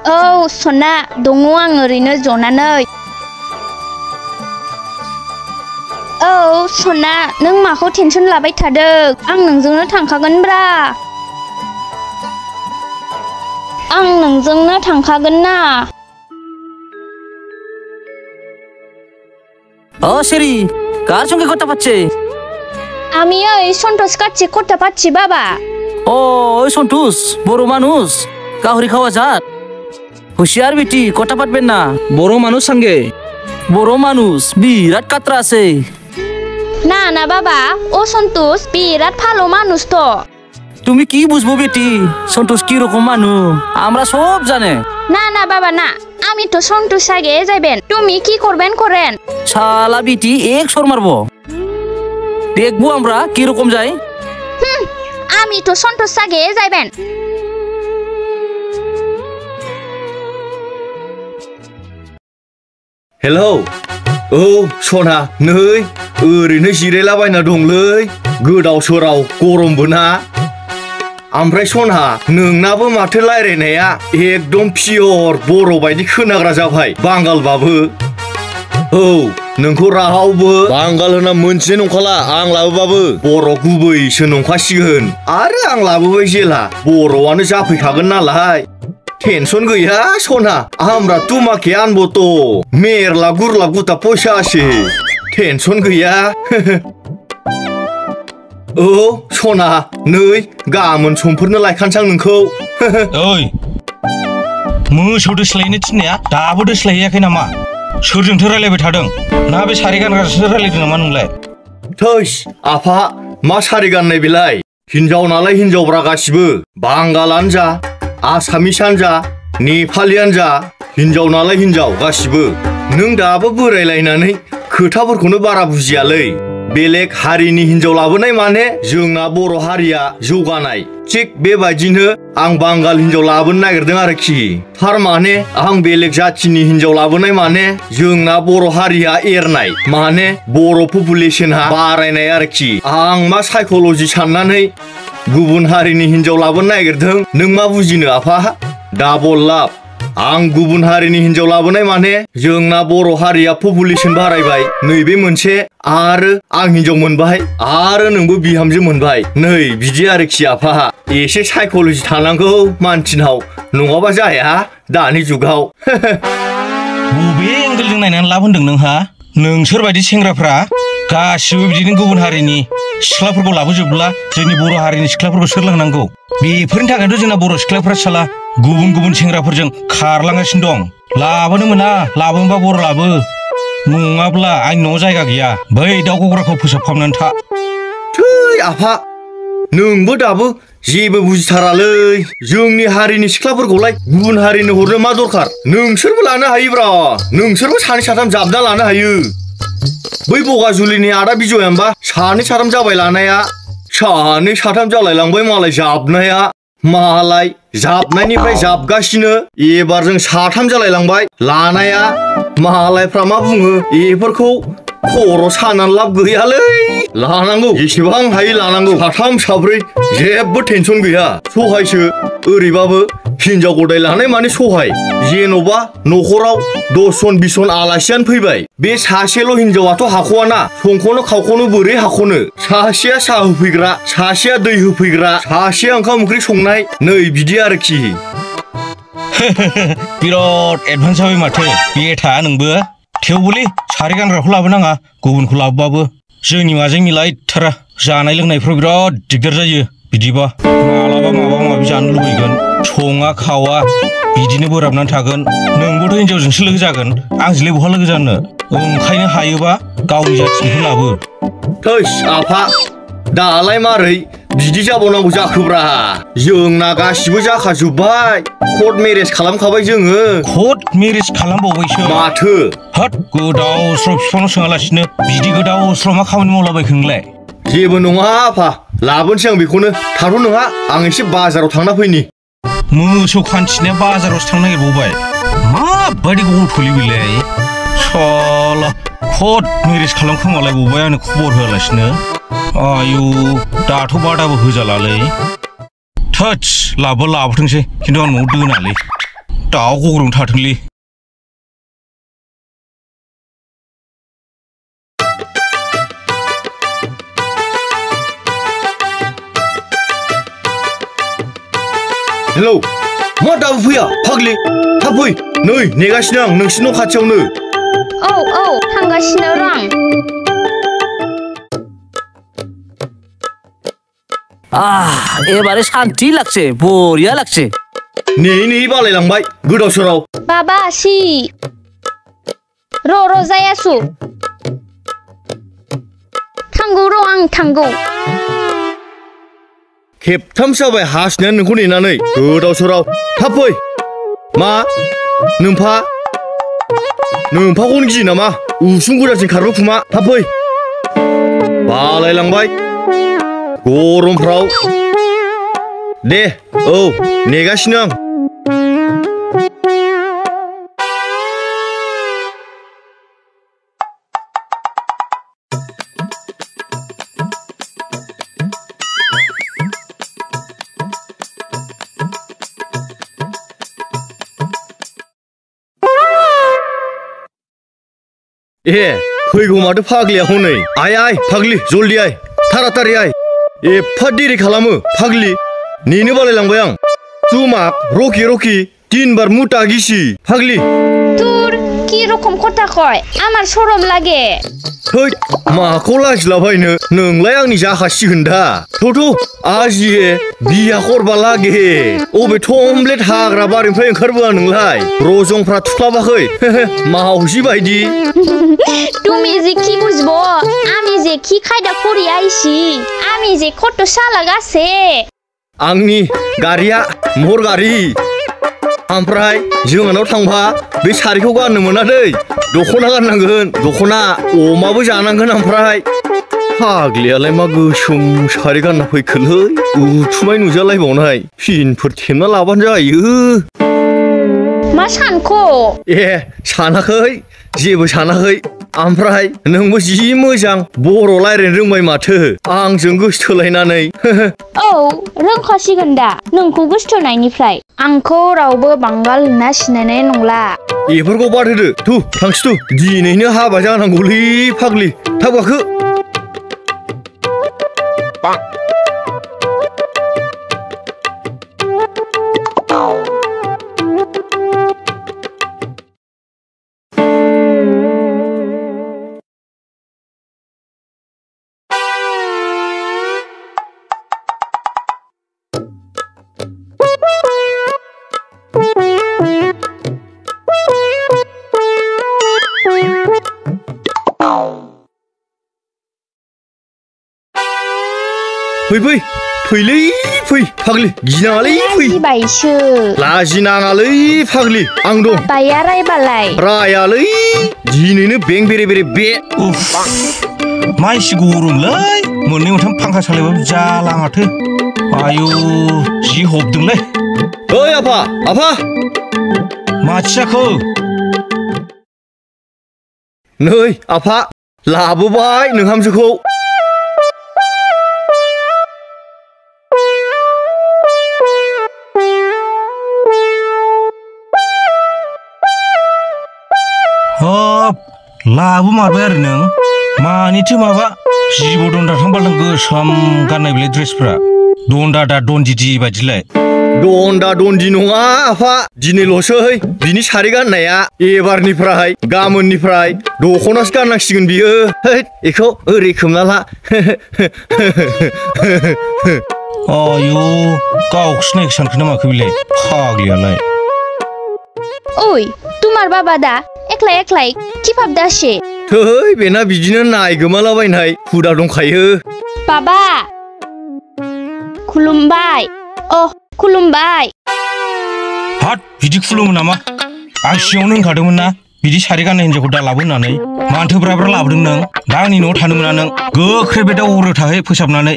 औ सना दङ आं ओरैनो जनानै। औ सना नों माखौ टेनसन लाबाय थादों आं नोंजोंनो थांखागोनब्रा। आं नोंजोंनो थांखागोन ना। ও সেরি কার সঙ্গে কথা পাচ্ছে? আমি ওই সন্তোষ কাছে কথা পাচ্ছি বাবা। ও ওই সন্তোষ বড় মানুষ কাহুরি খাওয়া যাত হুঁশিয়ার বেটি কথা পাতবেন না বড় মানুষ সঙ্গে। বড় মানুষ বিরাট কাতরা আছে। না না বাবা ও সন্তোষ বিরাট ভালো মানুষ তো। তুমি কি বুঝবো বেটি সন্তোষ কি রকম মানুষ আমরা সব জানে। না না বাবা না আমি তো সন্তোষ আগে যাইবেন তুমি কি করবেন করেন। শালা বেটি এক সর মারবো দেখবো আমরা কি রকম যাই। আমি তো সন্তোষ আগে যাইবেন। हेलौ औ सना नै ओरैनो जिरायलाबायना दंलै गोदाव सोराव गरमबो ना। ओमफ्राय सना नोंनाबो माथो रायलायनाया एकदम पियर बर' बायदि खोनाग्रा जाबाय बांगालबाबो। औ नोंखौ रावबो बांगाल होनना मोनथिनाय नंखाला आं लाबोबाबो बर' गुबैसो नंखासिगोन आरो आं लाबोबाय जेला बर'आनो जाफैखागोन नालाय। टेंशन गैया सना हमरा तुम्हाके आनबो तो मेरला गुरला गुता पैसा आसे टेंशन गैया। औ सना नै गाबोन समफोरनो लायखानसां नोंखौ। ओइ मोसौ दोस्लायनो थिननाया दाबो दोस्लायहैयाखै नामा? सोरजोंथो रायलायबाय थादों ना बे सारि गानग्राजोंसो रायलायदों नामा नोंलाय? थैस आफा मा सारि गाननाय बेलाय हिनजाव नालाय हिनजावब्रा गासिबो बांगालानो जा आसामिसानो जा नेपालियानो जा हिनजाव नालाय हिनजाव गासिबो। नों दाबो बोरायलायनानै खोथाफोरखौनो बारा बुजियालै। बेलेग हारिनि हिनजाव लाबोनाय माने जोंना बर' हारिया जौगानाय थिग बेबायदिनो आं बांगाल हिनजाव लाबोनो नागिरदों आरोखि। थारमाने आं बेलेग जाथिनि हिनजाव लाबोनाय माने जोंना बर' हारिया एरनाय माने बर' पपुलेशनआ बारायनाय आरोखि। आं मा साइकोल'जि साननानै गुबुन हारिनि हिनजाव लाबोनो नागिरदों नों मा बुजिनो आफा? डाबल लाब आं गुबुन हारिनि हिनजाव लाबोनाय माने जोंना बर' हारिया पपुलेशन बारायबाय नैबे मोनसे आरो आं हिनजाव मोनबाय आरो नोंबो बिहामजो मोनबाय नै बिदि आरोखि आफा। एसे साइकोल'जि थानांगौ मानसिनाव नङाबा जाया दानि जुगाव। बबे एंगेलजों नायनानै लाब होनदों नोंहा? नोंसोरबायदि सेंग्राफ्रा गासिबो बिदिनो गुबुन हारिनि सिख्लाफोरखौ लाबोजोबब्ला जोंनि बर' हारिनि सिख्लाफोरखौ सोरलांनांगौ। बेफोरनि थाखायथ' जोंना बर' सिख्लाफ्रा साला गुबुन गुबुन सेंग्राफोरजों खारलांगासिनो दं। लाबोनो मोना लाबोनोबा बर' लाबो नङाब्ला आंनि न'आव जायगा गैया बै दाउ गग्राखौ फोसाबखांनानै था। थै आफा नोंबो दाबो जेबो बुजिथारालै जोंनि हारिनि सिख्लाफोरखौलाय गुबुन हारिनो हरनो मा दरखार? नोंसोरबो लानो हायोब्रा नोंसोरबो सानै साथाम जाबना लानो हायो। बै बगाजुलिनि आदा बिजयानोबा सानै साथाम जाबाय लानाया सानै साथाम जालायलांबाय मालाय जाबनाया मालाय जाबनायनिफ्राय जाबगासिनो एबार जों साथाम जालायलांबाय लानाया मालायफ्रा मा बुङो बेफोरखौ खर' सानानै लाब गैयालै लानांगौ जेसेबां हायो लानांगौ साथाम साब्रै जेबो टेनसन गैया सहायसो ओरैबाबो हिनजाव गदाय लानाय माने सहाय जेन'बा न'खराव 10 जन 20 जन आलासियानो फैबाय बे सासेल' हिनजावाथ' हाख'वाना संख'नो खावख'नो बोरै हाख'नो सासेया साहा होफैग्रा सासेया दै होफैग्रा सासेया ओंखाम ओंख्रि संनाय नै बिदि आरोखि। बिराद एडभान्स जाबाय माथो बेथा नोंबो। थेवबोलै सारि गानग्राखौ लाबोनाङा गुबुनखौ लाबोबाबो जोंनि माजों मिलायथारा जानाय लोंनायफ्राव बिराद दिगदार जायो बिदिबा मालाबा माबा माबि जानो लुबैगोन सङा खावा बिदिनो बोराबनानै थागोन। नोंबोथ' हिनजावजोंसो लोगो जागोन आंजोंलाय बहा लोगो जानो ओंखायनो हायोबा गावनि जाथिनिखौ लाबो। थैस आफा दालाय मारै बिदि जाबावनांगौ जाखोब्रा जोंना गासिबो जाखाजोब्बाय कर्ट मेरेज खालामखाबाय जोङो। कर्ट मेरेज खालामबावबायसो माथो हट गोदाव स्र' बिफांनाव सोङालासिनो बिदि गोदाव स्र' मा खामानि मावलाबायखो नोंलाय? जेबो नङा आफा लाबोनोसै आं बेखौनो थाथ' नोंहा आं एसे बाजाराव थांना फैनि। मोसौ खानथिनाया बाजारावसो थांनो नागिरबावबाय माबायदि गथ'लै बेलाय साला कर्ट मेरेज खालामखांलायबावबाय आंनो खबर होआलासिनो। आयु दाथ' बादाबो होजालालै थोस लाबोथोंसै खिन्थु आं न'आव दोनालै दाउ गग्रं थाथोंलै हेलौ मा दाबो फैया फाग्लि थाब फै नै नेगासिनो आं नोंसिनि न' खाथियावनो औ थांगासिनो रां एबारे शान्ति लागছে बरिया लागছে नेयै बालायलांबाय गोदाव सोराव बाबा सि र' जायासु थांगौ र' आं थांगौ खेबथामसो जाबाय हासिनायानो नोंखौ नेनानै गोदाव सोराव थाब फै मा नोम्फाखौनो गियो नामा उसुं गोदानसिम खारबो खुमा थाब फै बालायलांबाय गरमफ्राव दे औ नेगासिनो आं फैगौ माथो फाग्लिया हनै आय फाग्लि जल्दि आय थारातारि आय एफा देरि खालामो फाग्लि नेनो बालायलांबाय आं तुमाक रকি 3 বার मुटा गिसि फाग्लि তোর কি রকম কথা কয় আমার শরম লাগে थै माखौ लाजिलाबायनो नोंलाय आंनि जाखासिगोन दा थौ आजिये बिया करबा लागे अबे थमब्लेट हाग्रा बारिनिफ्राय ओंखारबोआ नोंलाय रजंफ्रा थुख्लाबाखै मावजि बायदि তুমি যে কি বুঝবো আমি যে কি খায়दा করি আইছি আমি যে কত সালাক আছে आंनि गारिया महर गारि ओमफ्राय जोंहानाव थांबा बे सारिखौ गाननो मोना दै दख'ना गाननांगोन दख'ना अमाबो जानांगोन ओमफ्राय फाग्लियालाय मा गोसोम सारि गानना फैखोलै उथुमाय नुजालायबावनाय फिनफोर थेबना लाबानो जायो मा सानखो सानाखै जेबो सानाखै ओमफ्राय नोंबो जि मोजां बर' रायज्लायनो रोंबाय माथो आंजों गोसोथोलायनानै औ रोंखासिगोन दा नोंखौ गोसोथोनायनिफ्राय आंखौ रावबो बांगाल होनना सिनायनाय नंला बेफोरखौ बाद होदो थु थांसै दिनैनो हाबा जानांगौलै फाग्लि थाब गाखो फैलै फाग्लि गिनाङालै फै लाजिनाङालै फाग्लि आं दं बाया रायबालाय रायालै दिनैनो बें बेरे बे मा एसे गरमलै मोननै मोनथाम फांखा सालायबाबो जाला माथो आयु जि हबदोंलै ओइ आफा माथो जाखो नै आफा लाबोबाय नोंहामजोखौ लाबोमारबाय आरो नों मानिथो माबा जिबौ दन्दाथां बालदां गोसोम गाननाय बेलाय ड्रेसफ्रा दन्दा दन्दिदि बायदिलाय दन्दा दन्दि नङा आफा दिनैल'सै बिनि सारि गाननाया एबारनिफ्राय गाबोननिफ्राय दख'नासो गाननांसिगोन बियो बेखौ ओरै खोमना ला आयु गावखौ सिनायखो सानखो ना माखो बिलाय फाग्लियालाय ओइ तुमार बाबा दा एकलाय কি ভাবদাসে थै बेना बिदिनो नायगोमालाबायनाय हुदा दंखायो बाबा खुलुमबाय खुलुमबाय हाट बिदि खुलुमो नामा आं सिगाङावनो होनखादोंमोन ना बिदि सारि गाननाय हिन्जावखौ दा लाबो होननानै मानोथो ब्रा लाबोदों नों दा आंनि न'आव थानो मोना नों गोख्रै बे दाउ अरो थाहै फोसाबनानै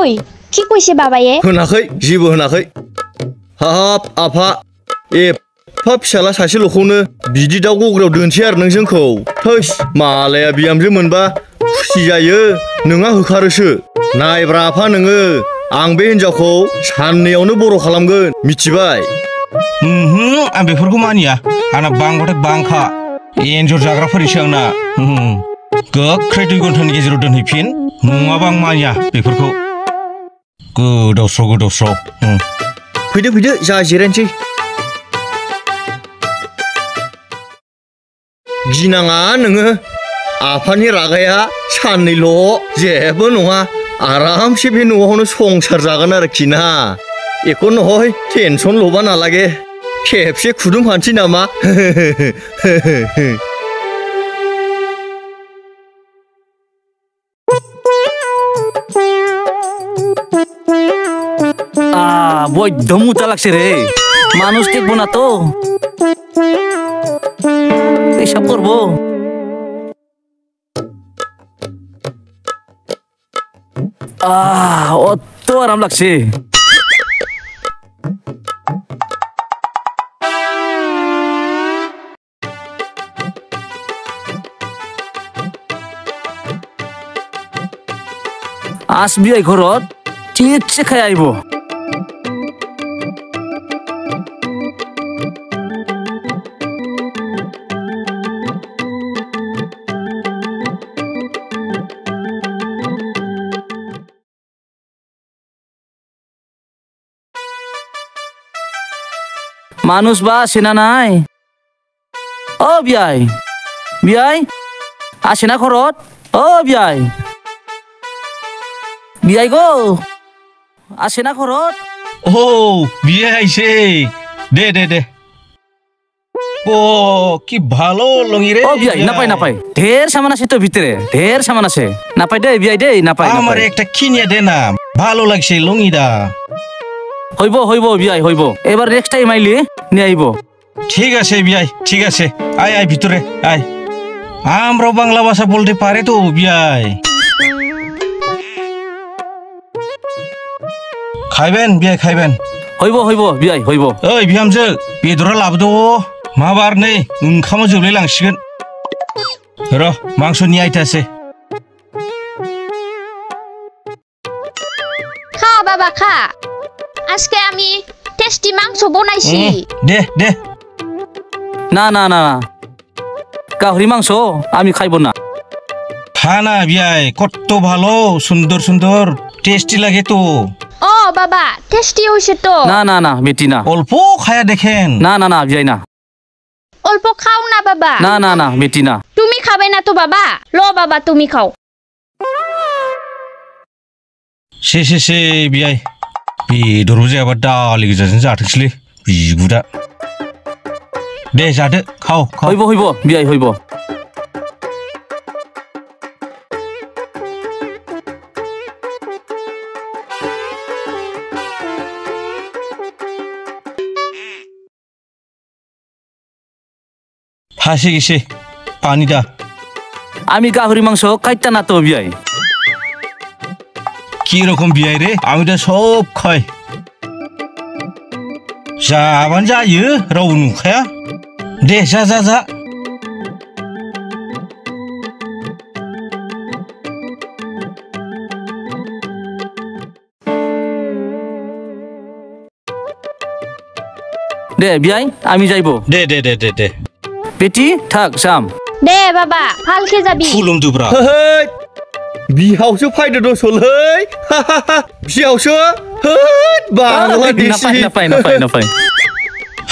ओइ কি কইছে बाबाये होनाखै जेबो होनाखै हाब आफा एफा फिसाला सासेल'खौनो बिदि दाउ गग्रायाव दोनसै आरो नों जोंखौ थैस मालाया बिहामजो मोनबा खुसि जायो नोंहा होखारोसो नायब्रा आफा नोङो आं बे हिन्जावखौ साननैयावनो बर' खालामगोन मिथिबाय आं बेफोरखौ मानिया आंना बांबाथाय बांखा एन्जर जाग्राफोरनिसो आंना गोख्रै 2 घन्टानि गेजेराव दोनहैफिन नङाबा आं मानिया बेफोरखौ गोदावस्राव फैदो जा जिरायनोसै गिनाङा नोङो आफानि रागाया साननैल' जेबो नङा आरामसे बे न'आवनो संसार जागोन आरोखि ना एखौ नहय टेनसन लबा नालागे खेबसे खुदुमफानोसै नामा বৈদ্য মুতা লাগছে রে মানুষ দেখবো না তো এসব করবো অত আরাম লাগছে আসবি এই ঘরত ঠিকছে খাই আইব মানুষ বা আসে না নাই ও বিয়াই আসে না ঘরত ও বিয়াই গো আসে না ঘরত ও বিয়ে আইছে দে ও কি ভালো লঙি রে ও বিয়াই নাপাই ঢের সামান আছে তো ভিতরে ঢের সামান আছে নাপাই দে বিয়াই দে নাপাই আমার একটা কিনিয়ে দে না ভালো লাগছে লঙিটা হইব বিয়াই হইব এবার নেক্সট টাইম আইলি নিয়ে আইব ঠিক আছে বিয়াই ঠিক আছে আয় ভিতরে আয় আমরাও বাংলা ভাষা বলতে পারে তো বিয়াই খাইবেন বিয়াই খাইবেন হইব বিয়াই হইব ওই বিহাमजो बेदरा लाबोदो माबार नै ओंखामा जोबलाय लांसिगोन र मांसनि आइटासे খা বাবা খা আজকে আমি টেস্টি মাংস বানাইছি দে না গাহরি মাংস আমি খাইব না খানা বিয়াই কত ভালো সুন্দর টেস্টি লাগে তো ও বাবা টেস্টি হইছে তো না বেটি না অল্প খায়া দেখেন না বিয়াই না অল্প খাও না বাবা না বেটি না তুমি খাবে না তো বাবা লো বাবা তুমি খাও সে বিয়াই बेदरबो जायाबा दालि गोजाजों जाथोंसैलै बिगुदा दे जादो खाव हइब बियाय हइब ফাঁসে গেছে পানি দা আমি গাহরি মাংস খাইতা না তো বিয়াই কি রকম বিয়াই রে আমি তো সব খাই जाबानो जायो रावबो नुखाया दे जा दे बियाय आमी जाइबो दे बेटी थाक जाम दे बाबा फालके जाबि खुलुमदोब्रा बिहावसो फायदो दसलै बिहावसो बांलादेशी नापाय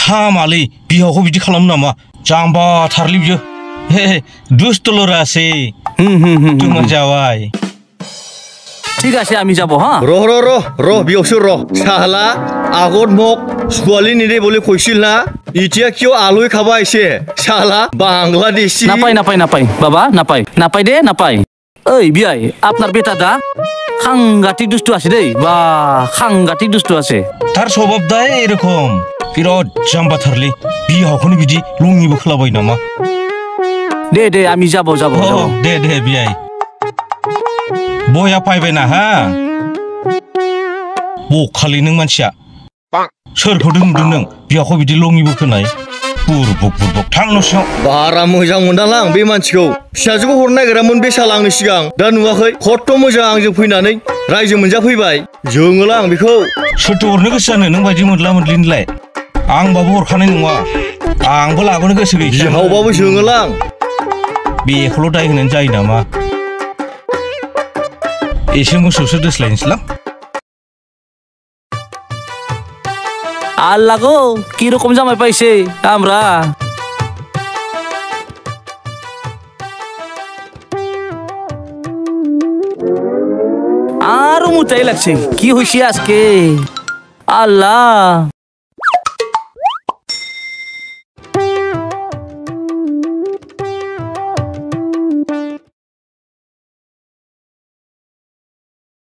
हामालै बिहावखौ बिदि खालामो नामा जाम्बा थारलै बियो हे दुस्तलरासे तुमा जाबाय ঠিক আছে আমি যাব হ্যাঁ র বিহাवसो র সালা আগত মোক ছোৱালী নিদে বলে কৈছিল না এতিয়া কিয় আলুই খাবা আইছে সালা বাংলাদেশী নাপাই বাবা নাপাই দে নাপাই ওই বিয়াই আপনার বেটা দা সাংঘাতিক দুষ্টু আছে দেই বা সাংঘাতিক দুষ্টু আছে তার স্বভাব দাই এরকম বিরাট জাম্বা থারলি বিহাওখौनो बिदि लङिबो खालाबाय नामा दे আমি যাব दे बियाय बया फायबाय ना हा बखालि नों मानसिया सोरखौ दोनदों नों बिहावखौ बिदि लङिबो खोनाय बुरबक थां न'सिङाव बारा मोजां मोनदालां बे मानसिखौ फिसाजोखौ हरनो नागिरामोन बे सालांनि सिगां दा नुवाखै खत्त मोजां आंजों फैनानै रायजो मोनजाफैबाय जोङोलां बेखौ सोरथो हरनो गोसो जानो नों बायदि मोनला मोनलिनलाय आंबाबो हरखानाय नङा आंबो लाबोनो गोसो गैया बिहावबाबो सोङोलां बेखौल' दाय होनानै जायो नामा एसे मोसौसो दोस्लायनोसैलां আল্লাহ গো কিরকম জামাই পাইছে আমরা আরো মুতাই লাগছে কি হইছে আজকে আল্লাহ